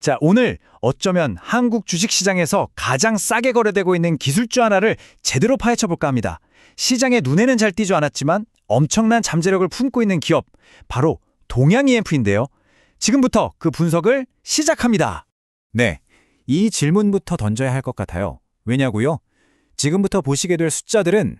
자, 오늘 어쩌면 한국 주식시장에서 가장 싸게 거래되고 있는 기술주 하나를 제대로 파헤쳐 볼까 합니다. 시장에 눈에는 잘 띄지 않았지만 엄청난 잠재력을 품고 있는 기업, 바로 동양 EMF인데요. 지금부터 그 분석을 시작합니다. 네, 이 질문부터 던져야 할 것 같아요. 왜냐고요? 지금부터 보시게 될 숫자들은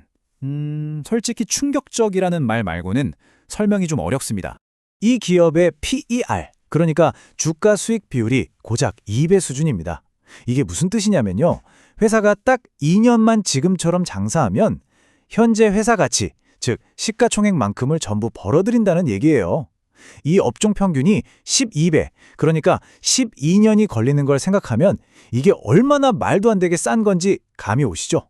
솔직히 충격적이라는 말 말고는 설명이 좀 어렵습니다. 이 기업의 PER, 그러니까 주가 수익 비율이 고작 2배 수준입니다. 이게 무슨 뜻이냐면요. 회사가 딱 2년만 지금처럼 장사하면 현재 회사 가치, 즉 시가총액만큼을 전부 벌어들인다는 얘기예요. 이 업종 평균이 12배, 그러니까 12년이 걸리는 걸 생각하면 이게 얼마나 말도 안 되게 싼 건지 감이 오시죠?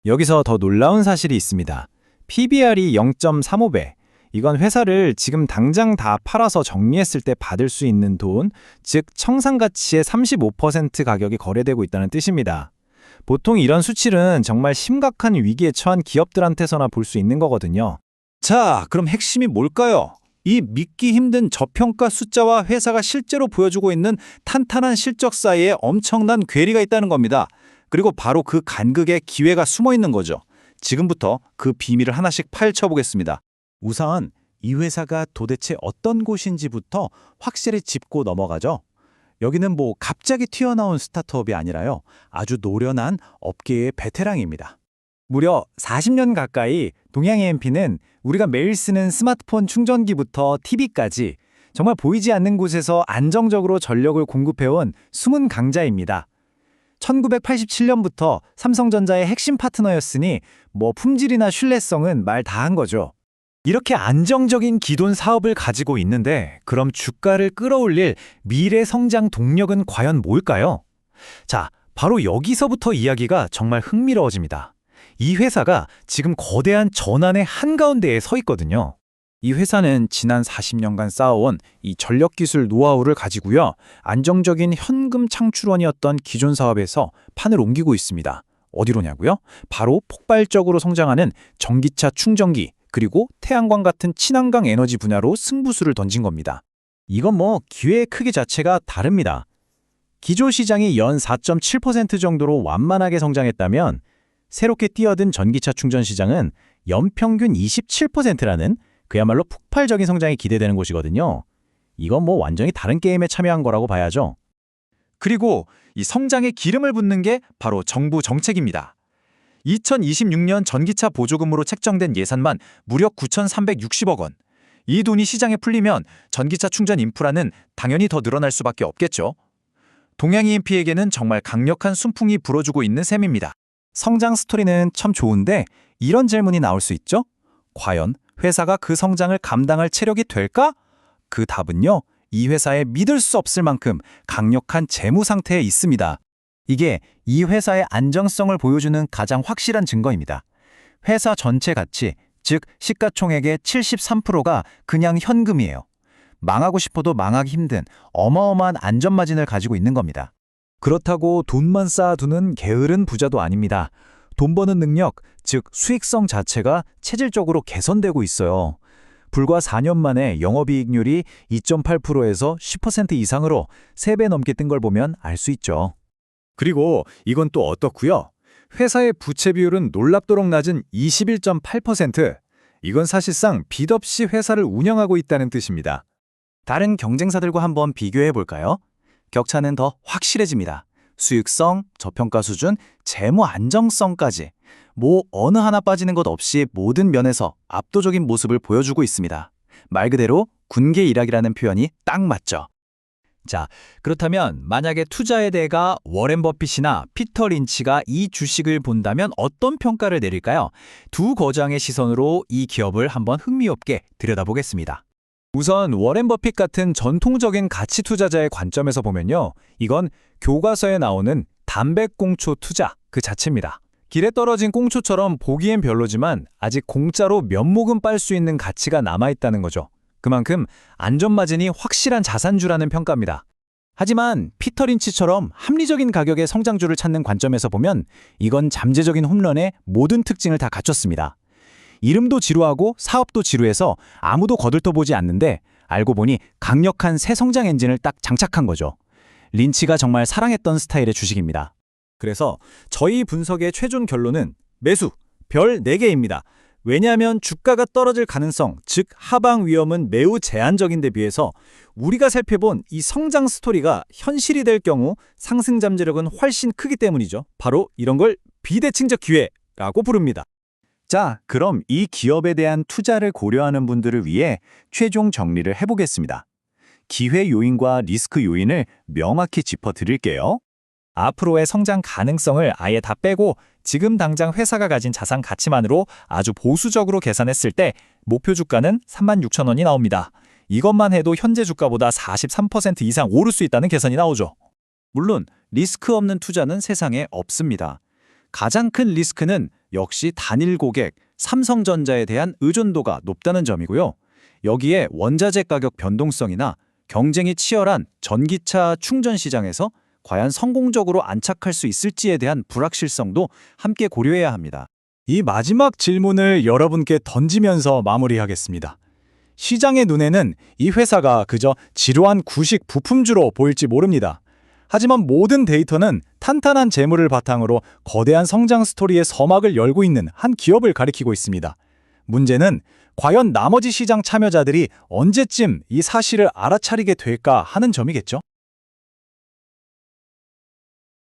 여기서 더 놀라운 사실이 있습니다. PBR이 0.35배. 이건 회사를 지금 당장 다 팔아서 정리했을 때 받을 수 있는 돈, 즉 청산가치의 35% 가격이 거래되고 있다는 뜻입니다. 보통 이런 수치는 정말 심각한 위기에 처한 기업들한테서나 볼 수 있는 거거든요. 자, 그럼 핵심이 뭘까요? 이 믿기 힘든 저평가 숫자와 회사가 실제로 보여주고 있는 탄탄한 실적 사이에 엄청난 괴리가 있다는 겁니다. 그리고 바로 그 간극에 기회가 숨어 있는 거죠. 지금부터 그 비밀을 하나씩 파헤쳐 보겠습니다. 우선 이 회사가 도대체 어떤 곳인지부터 확실히 짚고 넘어가죠. 여기는 뭐 갑자기 튀어나온 스타트업이 아니라요. 아주 노련한 업계의 베테랑입니다. 무려 40년 가까이 동양 EMP는 우리가 매일 쓰는 스마트폰 충전기부터 TV까지 정말 보이지 않는 곳에서 안정적으로 전력을 공급해온 숨은 강자입니다. 1987년부터 삼성전자의 핵심 파트너였으니 뭐 품질이나 신뢰성은 말 다 한 거죠. 이렇게 안정적인 기존 사업을 가지고 있는데 그럼 주가를 끌어올릴 미래 성장 동력은 과연 뭘까요? 자, 바로 여기서부터 이야기가 정말 흥미로워집니다. 이 회사가 지금 거대한 전환의 한가운데에 서 있거든요. 이 회사는 지난 40년간 쌓아온 이 전력기술 노하우를 가지고요. 안정적인 현금 창출원이었던 기존 사업에서 판을 옮기고 있습니다. 어디로냐고요? 바로 폭발적으로 성장하는 전기차 충전기, 그리고 태양광 같은 친환경 에너지 분야로 승부수를 던진 겁니다. 이건 뭐 기회의 크기 자체가 다릅니다. 기존 시장이 연 4.7% 정도로 완만하게 성장했다면 새롭게 뛰어든 전기차 충전 시장은 연평균 27%라는 그야말로 폭발적인 성장이 기대되는 곳이거든요. 이건 뭐 완전히 다른 게임에 참여한 거라고 봐야죠. 그리고 이 성장에 기름을 붓는 게 바로 정부 정책입니다. 2026년 전기차 보조금으로 책정된 예산만 무려 9,360억 원. 이 돈이 시장에 풀리면 전기차 충전 인프라는 당연히 더 늘어날 수밖에 없겠죠. 동양 EMP에게는 정말 강력한 순풍이 불어주고 있는 셈입니다. 성장 스토리는 참 좋은데 이런 질문이 나올 수 있죠? 과연 회사가 그 성장을 감당할 체력이 될까? 그 답은요, 이 회사에 믿을 수 없을 만큼 강력한 재무 상태에 있습니다. 이게 이 회사의 안정성을 보여주는 가장 확실한 증거입니다. 회사 전체 가치, 즉 시가총액의 73%가 그냥 현금이에요. 망하고 싶어도 망하기 힘든 어마어마한 안전마진을 가지고 있는 겁니다. 그렇다고 돈만 쌓아두는 게으른 부자도 아닙니다. 돈 버는 능력, 즉 수익성 자체가 체질적으로 개선되고 있어요. 불과 4년 만에 영업이익률이 2.8%에서 10% 이상으로 3배 넘게 뜬 걸 보면 알 수 있죠. 그리고 이건 또 어떻고요? 회사의 부채 비율은 놀랍도록 낮은 21.8%. 이건 사실상 빚 없이 회사를 운영하고 있다는 뜻입니다. 다른 경쟁사들과 한번 비교해 볼까요? 격차는 더 확실해집니다. 수익성, 저평가 수준, 재무 안정성까지 뭐 어느 하나 빠지는 것 없이 모든 면에서 압도적인 모습을 보여주고 있습니다. 말 그대로 군계 일학이라는 표현이 딱 맞죠. 자, 그렇다면 만약에 투자의 대가 워렌 버핏이나 피터 린치가 이 주식을 본다면 어떤 평가를 내릴까요? 두 거장의 시선으로 이 기업을 한번 흥미롭게 들여다보겠습니다. 우선 워렌 버핏 같은 전통적인 가치 투자자의 관점에서 보면요. 이건 교과서에 나오는 담배꽁초 투자 그 자체입니다. 길에 떨어진 꽁초처럼 보기엔 별로지만 아직 공짜로 면목은 빨 수 있는 가치가 남아있다는 거죠. 그만큼 안전마진이 확실한 자산주라는 평가입니다. 하지만 피터 린치처럼 합리적인 가격의 성장주를 찾는 관점에서 보면 이건 잠재적인 홈런의 모든 특징을 다 갖췄습니다. 이름도 지루하고 사업도 지루해서 아무도 거들떠보지 않는데 알고 보니 강력한 새 성장 엔진을 딱 장착한 거죠. 린치가 정말 사랑했던 스타일의 주식입니다. 그래서 저희 분석의 최종 결론은 매수, 별 4개입니다. 왜냐하면 주가가 떨어질 가능성, 즉 하방 위험은 매우 제한적인 데 비해서 우리가 살펴본 이 성장 스토리가 현실이 될 경우 상승 잠재력은 훨씬 크기 때문이죠. 바로 이런 걸 비대칭적 기회라고 부릅니다. 자, 그럼 이 기업에 대한 투자를 고려하는 분들을 위해 최종 정리를 해보겠습니다. 기회 요인과 리스크 요인을 명확히 짚어드릴게요. 앞으로의 성장 가능성을 아예 다 빼고 지금 당장 회사가 가진 자산 가치만으로 아주 보수적으로 계산했을 때 목표 주가는 36,000원이 나옵니다. 이것만 해도 현재 주가보다 43% 이상 오를 수 있다는 계산이 나오죠. 물론 리스크 없는 투자는 세상에 없습니다. 가장 큰 리스크는 역시 단일 고객, 삼성전자에 대한 의존도가 높다는 점이고요. 여기에 원자재 가격 변동성이나 경쟁이 치열한 전기차 충전 시장에서 과연 성공적으로 안착할 수 있을지에 대한 불확실성도 함께 고려해야 합니다. 이 마지막 질문을 여러분께 던지면서 마무리하겠습니다. 시장의 눈에는 이 회사가 그저 지루한 구식 부품주로 보일지 모릅니다. 하지만 모든 데이터는 탄탄한 재물을 바탕으로 거대한 성장 스토리의 서막을 열고 있는 한 기업을 가리키고 있습니다. 문제는 과연 나머지 시장 참여자들이 언제쯤 이 사실을 알아차리게 될까 하는 점이겠죠?